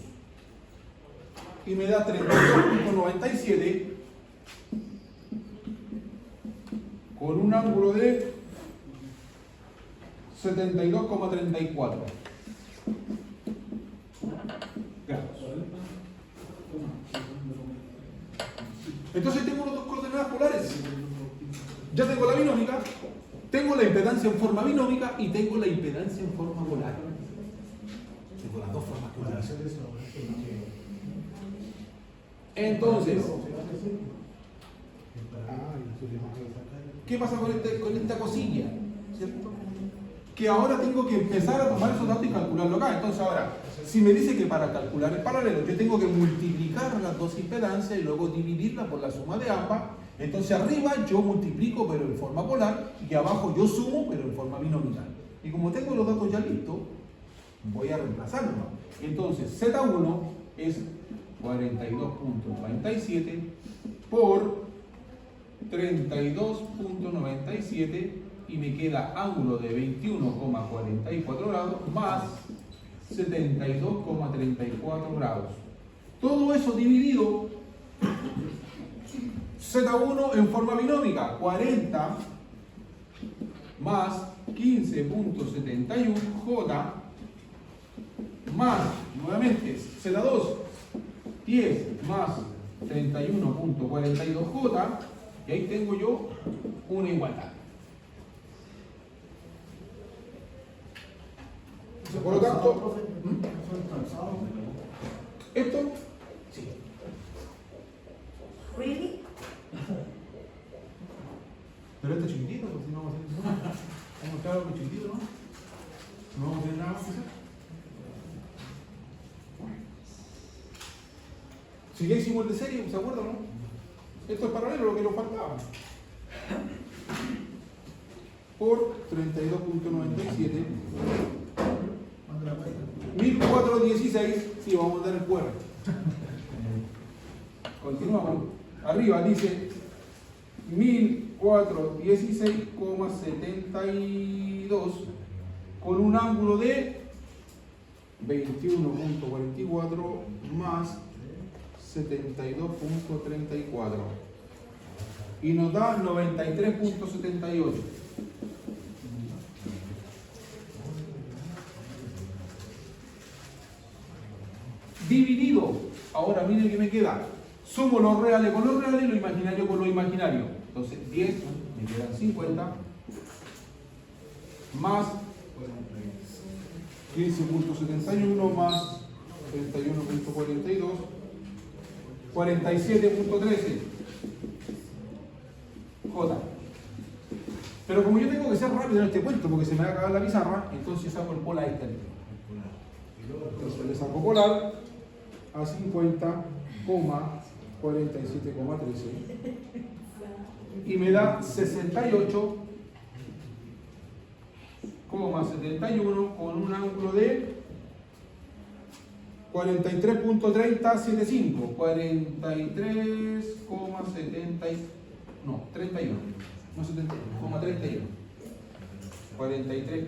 y me da 32.97 con un ángulo de 72,34 grados. Entonces tengo las dos coordenadas polares. Ya tengo la binómica, tengo la impedancia en forma binómica y tengo la impedancia en forma polar. Tengo las dos formas que utilizar. Entonces, ¿qué pasa con esta cosilla? ¿Cierto? Que ahora tengo que empezar a tomar esos datos y calcularlo acá. Entonces ahora, si me dice que para calcular el paralelo yo tengo que multiplicar las dos impedancias y luego dividirlas por la suma de ambas, entonces arriba yo multiplico pero en forma polar y abajo yo sumo pero en forma binomial. Y como tengo los datos ya listos, voy a reemplazarlos. Entonces Z1 es 42.37 por 32.97 y me queda ángulo de 21,44 grados más 72,34 grados. Todo eso dividido, Z1 en forma binómica, 40 más 15.71 J más, nuevamente, Z2, 10 más 31.42 J, y ahí tengo yo una igualdad. Por lo tanto, esto, sí. ¿Really? Pero este chiquitito, pues si no vamos a hacer nada. Vamos a mostrar algo chiquitito, ¿no? No vamos a hacer nada más que hacer. Si ya hicimos el de serie, ¿se acuerdan, no? Esto es paralelo, lo que nos faltaba. Por 32.97. 1416, sí, vamos a dar el QR. Continuamos. Arriba dice 1416,72 con un ángulo de 21.44 más 72.34 y nos da 93.78. Dividido, ahora miren que me queda, sumo los reales con los reales y lo imaginario con lo imaginario. Entonces 10, me quedan 50, más 15.71 más 31.42, 47.13 J. Pero como yo tengo que ser rápido en este cuento porque se me va a acabar la pizarra, entonces saco el polar a este nivel. Entonces le saco polar a 50,47,13 y me da 68,71 con un ángulo de 43.375, 43,70, no, 31, no 71, 31, 43,31,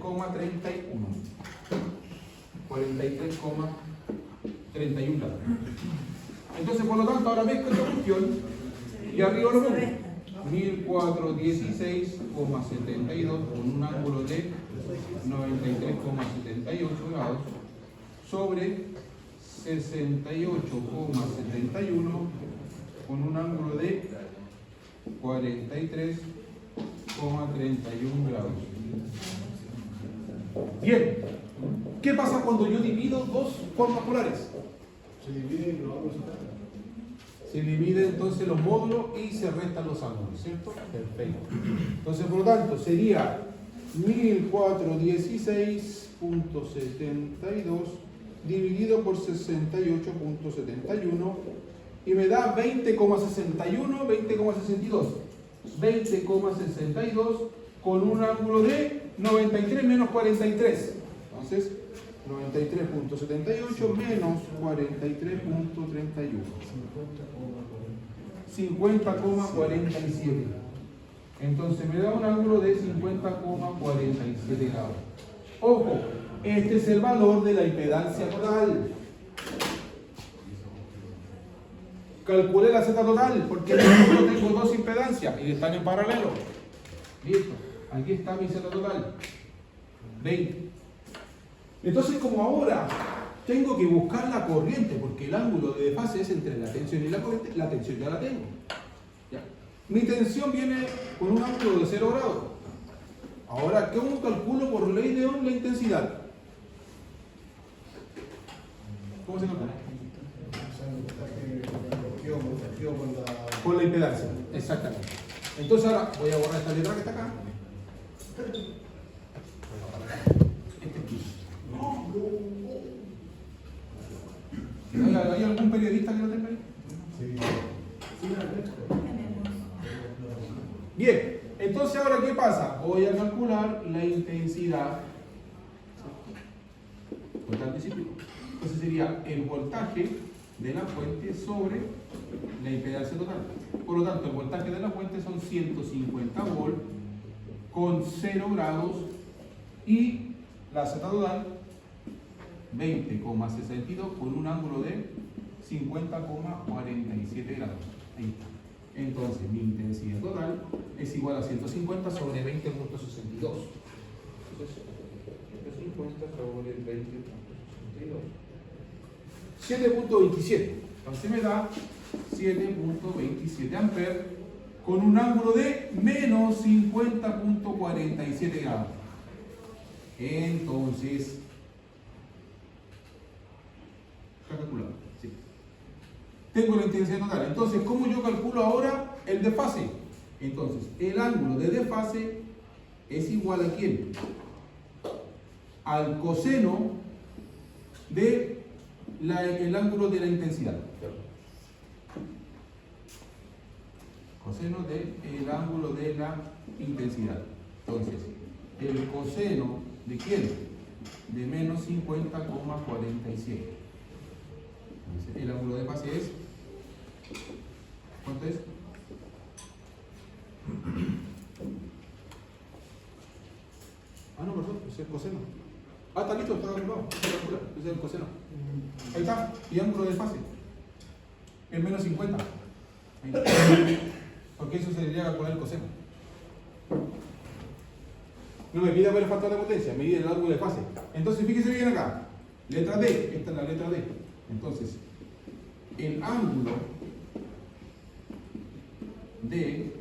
43,31 grados. Entonces, por lo tanto, ahora mezclo esta cuestión y arriba lo pongo. 1416,72 con un ángulo de 93,78 grados sobre 68,71 con un ángulo de 43,31 grados. Bien, ¿qué pasa cuando yo divido dos formas polares? Se divide y lo vamos a sacar. Se divide entonces los módulos y se restan los ángulos, ¿cierto? Perfecto. Entonces, por lo tanto, sería 1416,72 dividido por 68,71 y me da 20,61, 20,62. 20,62 con un ángulo de 93 menos 43. Entonces, 93,78 menos 43,31. 50,47. Entonces me da un ángulo de 50,47 grados. Ojo, este es el valor de la impedancia total. Calculé la Z total porque yo tengo dos impedancias y están en paralelo. Listo, aquí está mi Z total. 20. Entonces, como ahora tengo que buscar la corriente, porque el ángulo de desfase es entre la tensión y la corriente, la tensión ya la tengo. ¿Ya? Mi tensión viene con un ángulo de 0 grados. Ahora, ¿cómo calculo por ley de Ohm la intensidad? ¿Cómo se calcula? Por la impedancia, exactamente. Entonces ahora voy a borrar esta letra que está acá. ¿Hay algún periodista que lo tenga ahí? Sí. Bien, entonces ahora ¿qué pasa? Voy a calcular la intensidad total de círculo. Entonces sería el voltaje de la fuente sobre la impedancia total. Por lo tanto, el voltaje de la fuente son 150 volts con 0 grados y la Z total 20,62 con un ángulo de 50,47 grados. Ahí está. Entonces, mi intensidad total es igual a 150 sobre 20,62. Entonces, 150 sobre 20,62. 7,27. Entonces me da 7,27 amperes con un ángulo de menos 50,47 grados. Entonces, calculado. Sí. Tengo la intensidad total. Entonces, ¿cómo yo calculo ahora el desfase? Entonces, el ángulo de desfase es igual a ¿quién? Al coseno de el ángulo de la intensidad. Coseno del ángulo de la intensidad. Entonces, el coseno ¿de quién? De menos 50,47. El ángulo de fase es, ¿cuánto es? Ah, no, perdón, es el coseno. Ah, está listo, está calculado, es el coseno. Ahí está, y ángulo de fase. Es menos 50. Ahí está. Porque eso se debería calcular el coseno. No me pide ver el factor de potencia, me pide el ángulo de fase. Entonces, fíjese bien acá. Letra D, esta es la letra D. Entonces, el ángulo de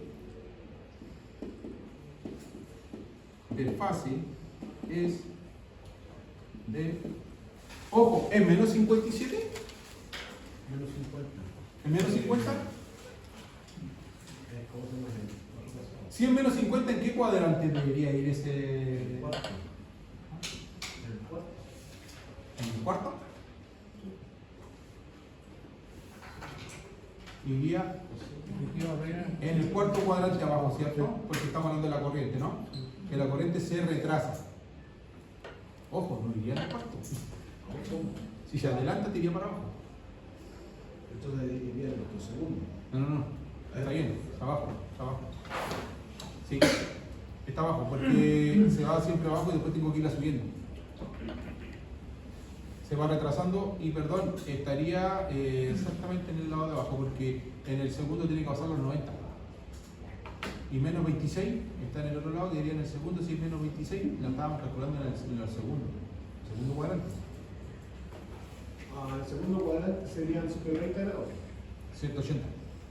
fase es de... Ojo, ¿es menos 57? Menos 50. ¿Es menos 50? ¿Cómo se llama? Si es menos 50, ¿en qué cuadrante debería ir ese...? El cuarto. ¿En el cuarto? Iría en el cuarto cuadrante abajo, ¿cierto? Porque estamos hablando de la corriente, ¿no? Que la corriente se retrasa. Ojo, no iría en el cuarto. Si se adelanta, te iría para abajo. Esto iría en los segundos. No. Está bien, está abajo, está abajo. Sí, está abajo, porque se va siempre abajo y después tengo que irla subiendo. Se va retrasando y, perdón, estaría exactamente en el lado de abajo, porque en el segundo tiene que pasar los 90. y menos 26 está en el otro lado, que diría en el segundo, si es menos 26, lo estábamos calculando en el segundo cuadrante. El segundo cuadrante serían 130 grados. 180.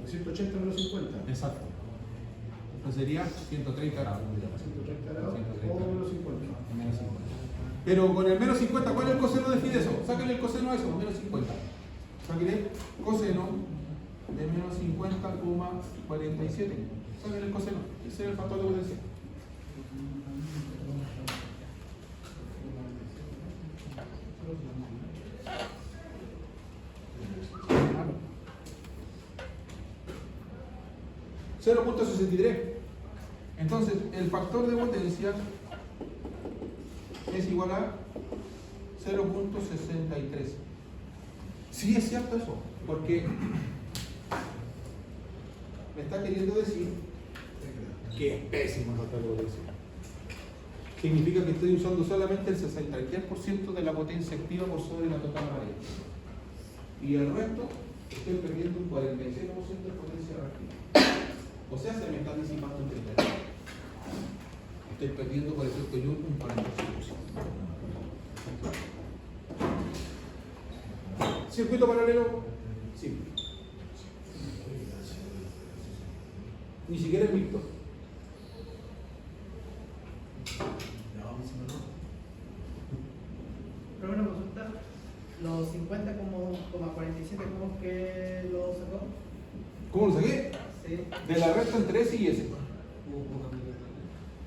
180 menos 50. Exacto. Entonces sería 130 grados. 130 grados 130. o menos 50. Menos 50. Pero con el menos 50, ¿cuál es el coseno de eso? Sáquenle el coseno a eso, menos 50. Sáquenle coseno de menos 50,47. Sáquenle el coseno. Ese es el factor de potencia. .63. Entonces, el factor de potencia es igual a 0.63. Sí es cierto eso, porque me está queriendo decir que es pésimo el factor de potencia. Significa que estoy usando solamente el 63% de la potencia activa por sobre la total variable. Y el resto estoy perdiendo un 46% de potencia reactiva. O sea, se me está disipando un 30%. Estoy perdiendo por efecto Joule un 40%. ¿Circuito paralelo? Sí. Ni siquiera es mixto. Pero una consulta, los 50,47, ¿cómo es que lo sacó? ¿Cómo lo saqué? Sí. De la recta entre S y S.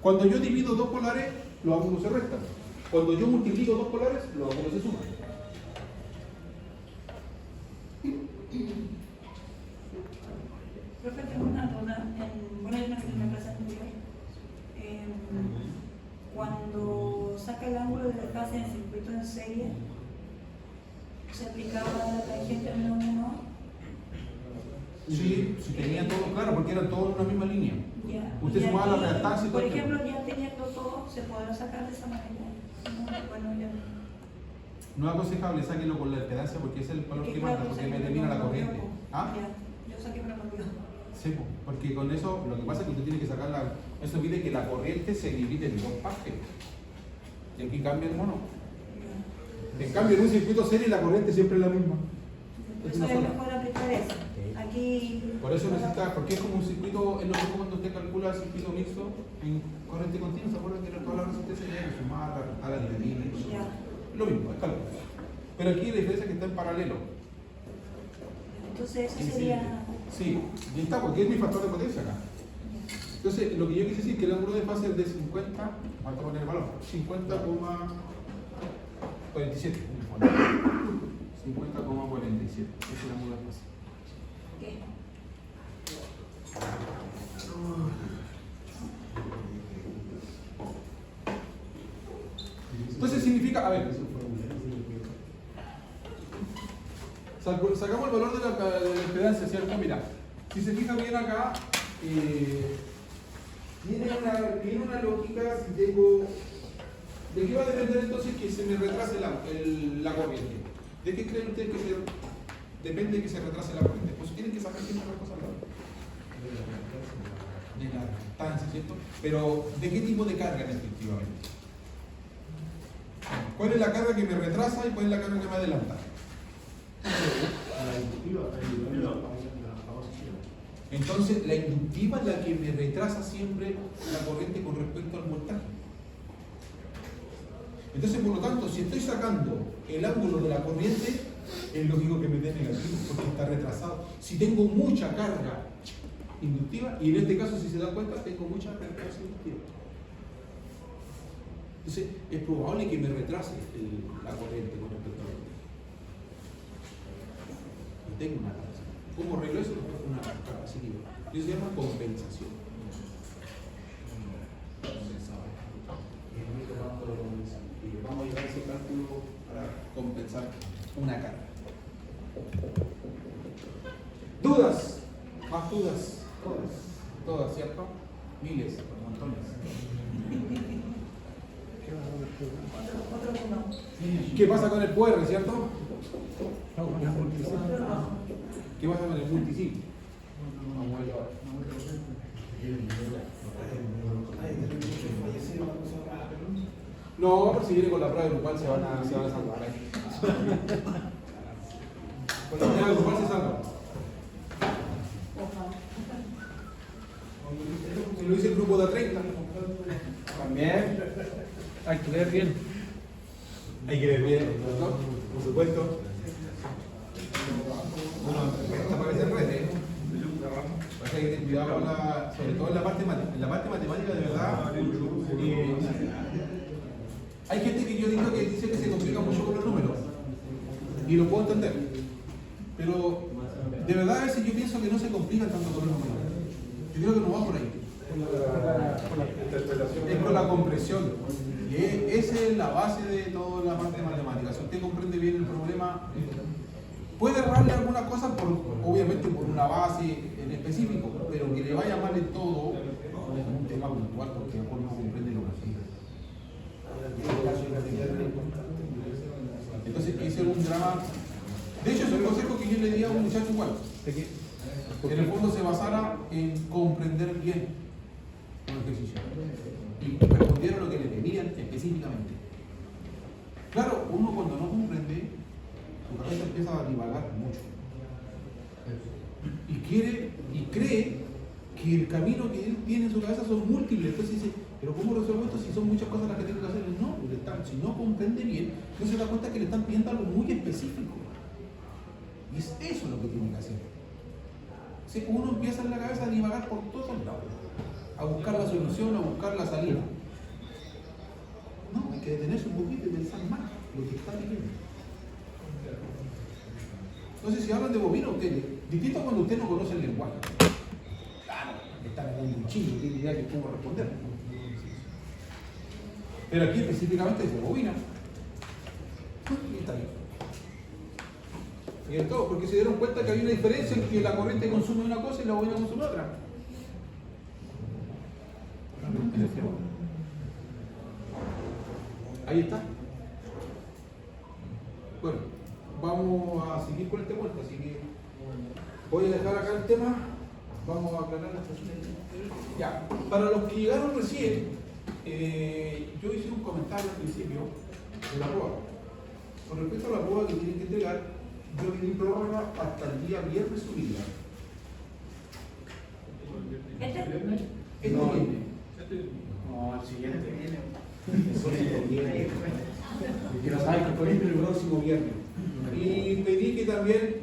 Cuando yo divido dos polares, los ángulos se restan. Cuando yo multiplico dos polares, los ángulos se suman. Profe, tengo una duda. Bueno, yo no sé en la clase anterior. Cuando saca el ángulo de desfase en el circuito en serie, ¿se aplicaba la tangente menos 1? Sí, si tenía todo claro, porque eran todos en una misma línea. Ya. Usted Y sumaba la aquí, reactancia y todo. por ejemplo, ya teniendo todo, ¿se podrá sacar de esa manera? No, bueno, ya. No es aconsejable, sáquenlo con la impedancia porque ese es el valor que manda, porque me determina la corriente. ¿Ah? Ya, yo saqué pero no olvidó. Sí, porque con eso lo que pasa es que usted tiene que sacar la. Eso pide que la corriente se divide en dos partes. Y aquí cambia el mono. En cambio, en un circuito serie la corriente siempre es la misma. Por Es eso una es sola. mejor aplicar eso. Aquí. Por eso necesita, porque es como un circuito, es lo mismo cuando usted calcula el circuito mixto en corriente continua, ¿se acuerdan que toda la resistencia tiene que sumar a la dividida? Ya. Lo mismo, es cálculo. Pero aquí la diferencia es que está en paralelo. Entonces, eso Sí, sería. sí, y está, porque es mi factor de potencia acá. Entonces, lo que yo quise decir es que el ángulo de fase es de 50, vamos a poner el valor, 50,47. 50,47. Ese es el ángulo de fase. ¿Qué? Entonces significa, a ver, sacamos el valor de la impedancia, ¿cierto? Mira, si se fija bien acá, tiene una lógica si tengo. ¿De qué va a depender entonces que se me retrase la corriente? ¿De qué creen ustedes que depende que se retrase la corriente? Pues tienen que saber qué otra cosa al lado. De la reactancia, ¿cierto? Pero, ¿de qué tipo de carga efectivamente? ¿Cuál es la carga que me retrasa y cuál es la carga que me adelanta? Entonces, la inductiva es la que me retrasa siempre la corriente con respecto al voltaje. Entonces, por lo tanto, si estoy sacando el ángulo de la corriente, es lógico que me dé negativo porque está retrasado. Si tengo mucha carga inductiva, y en este caso, si se dan cuenta, tengo mucha reactancia inductiva. Entonces, es probable que me retrase la corriente con respecto a la corriente. Y tengo una carga. ¿Cómo arreglo eso? Una carga seguida. Eso se llama compensación. Y vamos a llevar ese cálculo para compensar una carga. ¿Dudas? ¿Más dudas? Todas, ¿cierto? Miles, montones. Otro que no. ¿Qué pasa con el QR, cierto? Otro no. ¿Qué pasa con el multisig? Vamos a verlo ahora. No, pero si viene con la prueba grupal se van a salvar ahí. Con la prueba grupal se salvan. Se lo dice el grupo de 30. También hay que leer bien. Hay que ver bien, ¿No? por supuesto. Bueno, esta parece red, ¿eh? Hay que tener cuidado con sobre todo en la parte matemática, de verdad. Hay gente que yo digo que dice que se complica mucho con los números. Y lo puedo entender. Pero de verdad a veces yo pienso que no se complican tanto con los números. Yo creo que no va por ahí. Es por la comprensión. Y esa es la base de toda la parte de matemáticas. Si usted comprende bien el problema, puede errarle algunas cosas, obviamente por una base en específico, pero que le vaya mal en todo, es un tema puntual porque mejor no comprende lo que hace. Entonces, ese es un drama. De hecho, es un consejo que yo le di a un muchacho igual. Que en el fondo se basara en comprender bien un ejercicio. Y respondieron lo que le pedían específicamente. Claro, uno cuando no comprende, su cabeza empieza a divagar mucho. Y cree que el camino que él tiene en su cabeza son múltiples. Entonces dice, pero ¿cómo resuelvo esto si son muchas cosas las que tengo que hacer? No, si no comprende bien, no se da cuenta que le están pidiendo algo muy específico. Y es eso lo que tiene que hacer. Si uno empieza en la cabeza a divagar por todos lados, a buscar la solución, a buscar la salida. No, hay que detenerse un poquito y pensar más lo que está pidiendo. Entonces, si hablan de bobina, ustedes, distinto cuando usted no conoce el lenguaje. Claro, está hablando un chino, tiene idea de cómo responder. Pero aquí específicamente es de bobina. Y está bien. Y en todo, porque se dieron cuenta que había una diferencia en que la corriente consume una cosa y la bobina consume otra. Ahí está. Bueno, vamos a seguir con este cuento, así que voy a dejar acá el tema. Vamos a aclarar las cositas. Ya, para los que llegaron recién, yo hice un comentario al principio de la prueba. Con respecto a la prueba que tienen que entregar, yo le di prórroga hasta el día viernes su día. ¿Este? No, No, el siguiente. que lo saben que por ejemplo el próximo viernes. Y pedí que también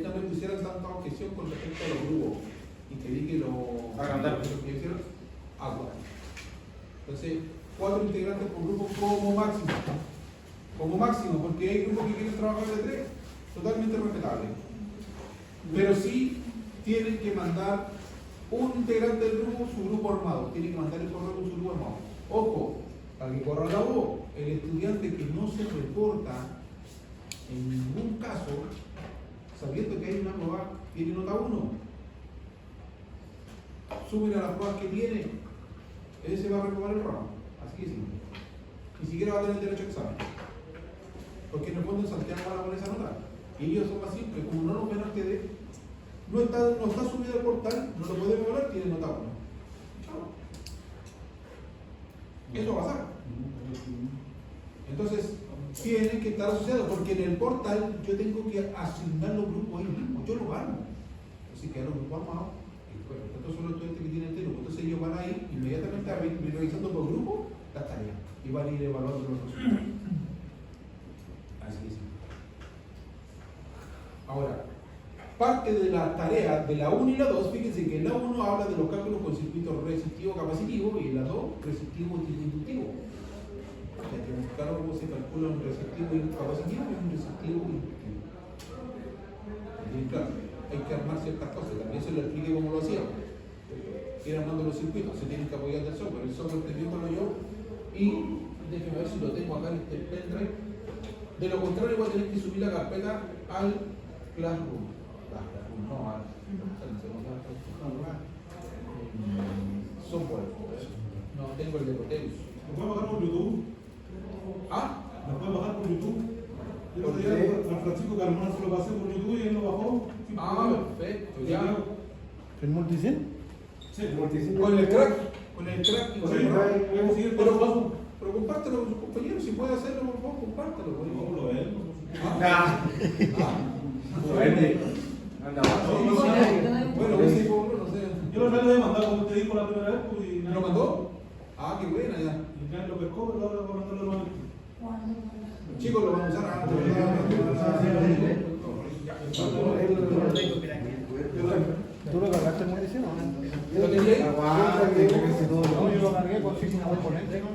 no me pusieran tanta objeción con respecto a los grupos. Y pedí que lo agrandaran, que hicieron agua. Entonces, 4 integrantes por grupo como máximo. Como máximo, porque hay grupos que quieren trabajar de 3, totalmente respetable. Pero sí tienen que mandar un integrante del grupo, su grupo armado. Tienen que mandar el correo con su grupo armado. Ojo, para que corra la voz, el estudiante que no se reporta en ningún caso, sabiendo que hay una prueba, tiene nota 1. Suben a las pruebas que tiene, ese va a reprobar el ramo. Así que sí. Ni siquiera va a tener derecho a examen. Porque en el fondo en Santiago van a poner esa nota. Y ellos son más simples, como no nos ven al TD, no está subido al portal, no lo podemos ver, tiene nota 1. Chao. Eso va a pasar. Entonces, tienen que estar asociados, porque en el portal yo tengo que asignar los grupos ahí mismo, yo lo armo. Así que a los grupos armados, estos son los estudiantes que tienen el grupo, entonces ellos van a ir inmediatamente a ir revisando por grupo las tareas y van a ir evaluando los resultados. Así que sí. Ahora, parte de las tareas de la 1 y la 2, fíjense que en la 1 habla de los cálculos con circuitos resistivo-capacitivo y en la 2 resistivo-inductivo. Ya tenemos claro cómo se calcula un resistivo y un capacitivo y un resistivo inductivo. Bien claro, hay que armar ciertas cosas, también se lo expliqué cómo lo hacíamos. Ir armando los circuitos, se tienen que apoyar del software, el software teniéndolo yo y déjenme ver si lo tengo acá en este pendrive. De lo contrario voy a tener que subir la carpeta al Classroom. No, al software. No tengo el de Proteus. ¿Lo puedes bajar por YouTube? ¿Ah? ¿Lo puedes bajar por YouTube? Yo ¿Por le qué? dije a Francisco Carmona se lo pasé por YouTube y él lo bajó. Ah, perfecto, ya. ¿El multicin? Sí, el multicine. Con el crack y con el Sí, crack. podemos seguir Pero paso a paso. Pero compártelo con sus compañeros, si puede hacerlo, por favor, compártelo. ¿Cómo lo ven? Ah. Bueno, ese tipo uno, no sé. Yo lo traté de mandar como te dijo la primera vez, pues, y ¿Lo mandó? Ah, qué buena ya. Y ya lo pescó, pero ahora va a mandarlo nuevamente. Chicos, lo van a usar antes. ¿Tú lo cargaste en munición o no? ¿Lo tenías ahí? No, yo lo cargué con 5 componentes, ¿no?